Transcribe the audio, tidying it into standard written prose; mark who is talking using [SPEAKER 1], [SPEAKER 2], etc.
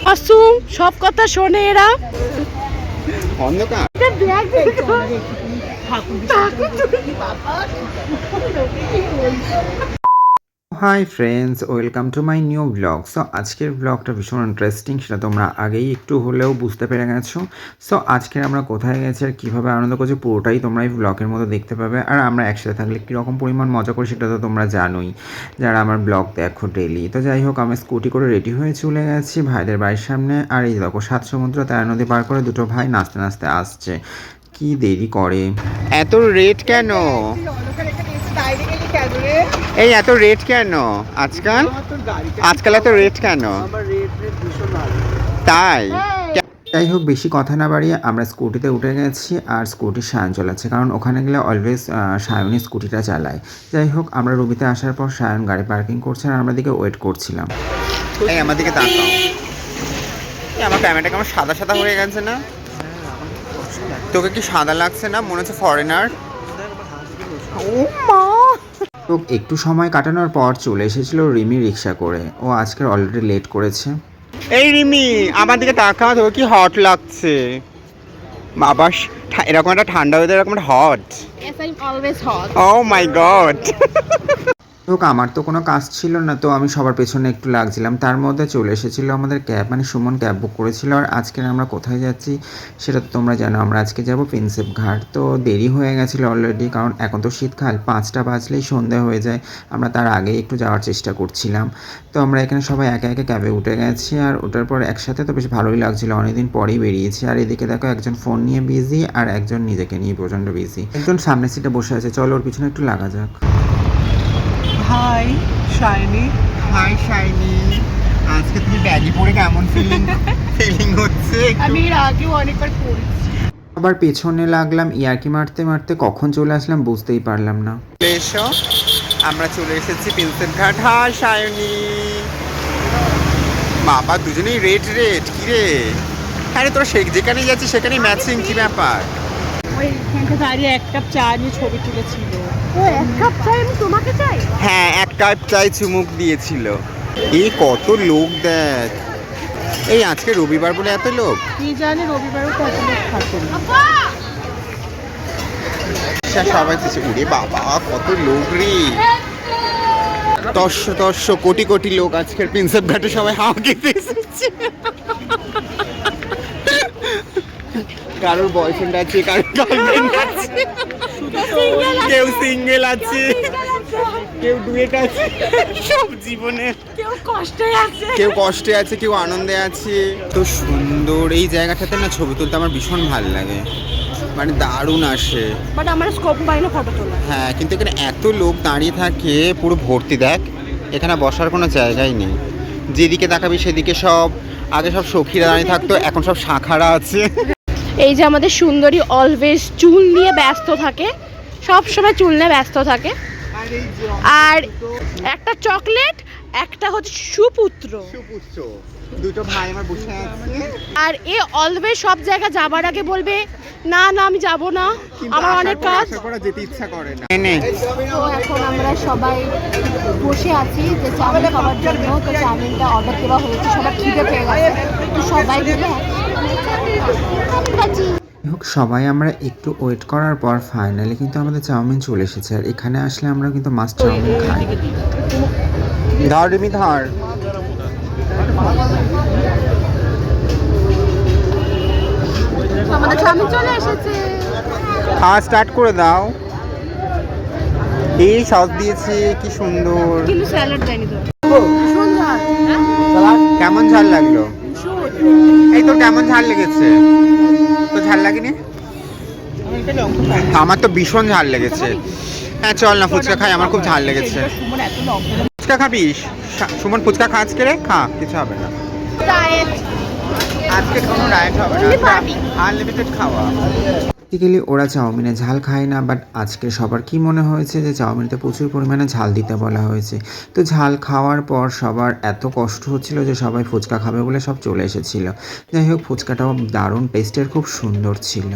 [SPEAKER 1] মাসুম সব কথা শোনে এরা।
[SPEAKER 2] অন্ধকার। Hi friends, welcome to my new blog. So আজকের ব্লগটা ভীষণ ইন্টারেস্টিং, সেটা তোমরা আগেই একটু হলেও বুঝতে পেরে গেছো। সো আজকের আমরা কোথায় গেছি আর কীভাবে আনন্দ করছি পুরোটাই তোমরা এই ব্লগের মধ্যে দেখতে পাবে। আর আমরা একসাথে থাকলে কীরকম পরিমাণ মজা করি সেটা তো তোমরা জানোই, যারা আমার ব্লগ দেখো ডেলি। তো যাই হোক, আমি স্কুটি করে রেডি হয়ে চলে গেছি ভাইদের বাড়ির সামনে। আর এই দেখো, 7 সমুদ্র 13 নদী পার করে দুটো ভাই নাচতে নাচতে আসছে। কি দেরি করে, এত রেট কেন? এই এত রেট কেন আজকাল? আজকাল এত রেট কেন? তাই যাই হোক, বেশি কথা না বাড়িয়ে আমরা স্কুটিতে উঠে গেছি। আর স্কুটি সায়ন চালাচ্ছে, কারণ ওখানে গেলে অলওয়েজ সায়নই স্কুটিটা চালায়। যাই হোক, আমরা রুবিতে আসার পর সায়ন গাড়ি পার্কিং করছে আর আমরা দিকে ওয়েট করছিলাম। এই আমার দিকে তাকাও, আমার ক্যামেরাটা কেমন সাদা সাদা হয়ে গেছে না? তোকে কি সাদা লাগছে না? মনে হচ্ছে ফরেনার। ও মা! তো একটু সময় কাটানোর পর চলে এসেছিল রিমি রিক্সা করে। ও আজকে অলরেডি লেট করেছে। এই রিমি, আমার দিকে তাকা, তোকে কি হট লাগছে? বাবা, এরকম একটা ঠান্ডা ওয়েদার, এরকম একটা hot.
[SPEAKER 1] Yes, I'm always hot.
[SPEAKER 2] Oh my god! হোক, আমার তো কোনো কাজ ছিল না, তো আমি সবার পেছনে একটু লাগছিলাম। তার মধ্যে চলে এসেছিলো আমাদের ক্যাব, মানে সুমন ক্যাব বুক করেছিল। আর আজকে আমরা কোথায় যাচ্ছি সেটা তো তোমরা জানো, আমরা আজকে যাব প্রিন্সেপ ঘাট। তো দেরি হয়ে গেছিলো অলরেডি, কারণ এখন তো শীতকাল, 5টা বাজলেই সন্ধে হয়ে যায়। আমরা তার আগে একটু যাওয়ার চেষ্টা করছিলাম। তো আমরা এখানে সবাই একে একে ক্যাবে উঠে গেছি। আর ওঠার পর একসাথে তো বেশ ভালোই লাগছিলো, অনেকদিন পরেই বেরিয়েছি। আর এদিকে দেখো, একজন ফোন নিয়ে বিজি আর একজন নিজেকে নিয়ে প্রচণ্ড বিজি। একজন সামনের সিটে বসে আছে, চলো ওর পিছনে একটু লাগা যাক।
[SPEAKER 3] High shiny.
[SPEAKER 2] হাই শাইনি, আজকে তুমি ব্যাগি পরে কেমন ফিলিং হচ্ছে?
[SPEAKER 1] আমি এর আগেও অনেকবার পড়েছি।
[SPEAKER 2] আবার পেছনে লাগলাম, ইয়ার্কি মারতে মারতে কখন চলে আসলাম বুঝতেই পারলাম না। এসো, আমরা চলে এসেছি প্রিন্সেপ ঘাট। হাই শাইনি। বাবা, দুজনেই রেড রেড, কি রে? হ্যাঁ রে, তোরা যেখানে যাচ্ছিস সেখানেই ম্যাচিং, কি ব্যাপার?
[SPEAKER 1] ওই এখানটা দাঁড়িয়ে এক কাপ চা নিয়ে ছবি তুলেছিল। ও এক কাপ চা আমি তোমাকে চাই?
[SPEAKER 2] হ্যাঁ, এক কাপ চাই চুমুক দিয়েছিল। এই কত লোক দেখ! এই আজকে রবিবার বলে এত লোক?
[SPEAKER 1] কি জানি, রবিবারও তো এত লোক থাকে না।
[SPEAKER 2] সবাই কিছু, উড়ে বাবা কত লোক রে! দশ কোটি কোটি লোক আজকের প্রিন্সেপ ঘাটে, সবাই হাওয়া খেতে এসেছে। কারোর বয়ফ্রেন্ড আছে, কারোর গার্লফ্রেন্ড আছে, কেউ সিঙ্গেল আছে, কেউ ডুয়েট আছে, সব জীবনে
[SPEAKER 1] কেউ কষ্টে আছে,
[SPEAKER 2] কেউ আনন্দে আছে। তো সুন্দর এই জায়গাটাতে না ছবি তুলতে আমার ভীষণ ভালো লাগে, মানে দারুণ আসে।
[SPEAKER 1] বাট আমার স্কোপ পাই না ফটো তোলা।
[SPEAKER 2] হ্যাঁ, কিন্তু এখানে এত লোক দাঁড়িয়ে থাকে, পুরো ভর্তি। দেখ, এখানে বসার কোনো জায়গাই নেই, যেদিকে তাকাবি সেদিকে সব। আগে সব সখীরা দাঁড়িয়ে থাকতো, এখন সব শাখারা আছে।
[SPEAKER 1] এই যে আমাদের সুন্দরী অলওয়েজ চুল নিয়ে ব্যস্ত থাকে, সব সময় চুল নিয়ে ব্যস্ত থাকে। আর একটা চকলেট, একটা হচ্ছে সুপুত্র,
[SPEAKER 2] দুটো ভাই আমার বসে আছে।
[SPEAKER 1] আর এ অলওয়েজ সব জায়গা যাবার আগে বলবে না না আমি যাব না, আমার অনেক কাজ,
[SPEAKER 2] যেতে ইচ্ছা করে না।
[SPEAKER 4] তো এখন আমরা সবাই বসে আছি যে চাউমিন খাওয়ার জন্য। তো চাউমিনটা অর্ডার দেওয়া হয়েছে, সবার খিদে পেয়ে গেছে, তো সবাই মিলে
[SPEAKER 2] হোক, সবাই আমরা একটু ওয়েট করার পর ফাইনালি কিন্তু আমাদের চাউমিন চলে এসেছে। আর এখানে আসলে আমরা কিন্তু মাস্ট চাউমিন খাই। ধর রিমি, ধর।
[SPEAKER 4] আমাদের চাউমিন চলে এসেছে।
[SPEAKER 2] খাওয়া স্টার্ট করে দাও। এই সস দিয়েছে, কি সুন্দর।
[SPEAKER 1] কিন্তু স্যালাড দেয়নি তো।
[SPEAKER 2] কেমন ঝাল লাগলো? এই তো কেমন ঝাল লেগেছে? তো ঝাল লাগেনি? আমার তো ভীষণ ঝাল লেগেছে। হ্যাঁ চল না ফুচকা খাই, আমার খুব ঝাল লেগেছে। ফুচকা খাবিস? সুমন ফুচকা খা আজকে রে, খা, কিছু হবে না। আজকে কোনো ডায়েট হবে না, আনলিমিটেড খাওয়া। বেসিক্যালি ওরা চাউমিনে ঝাল খায় না, বাট আজকে সবার কি মনে হয়েছে যে চাউমিনতে প্রচুর পরিমাণে ঝাল দিতে বলা হয়েছে। তো ঝাল খাওয়ার পর সবার এত কষ্ট হচ্ছিল যে সবাই ফুচকা খাবে বলে সব চলে এসেছিলো। যাই হোক, ফুচকাটাও দারুণ টেস্টের, খুব সুন্দর ছিল।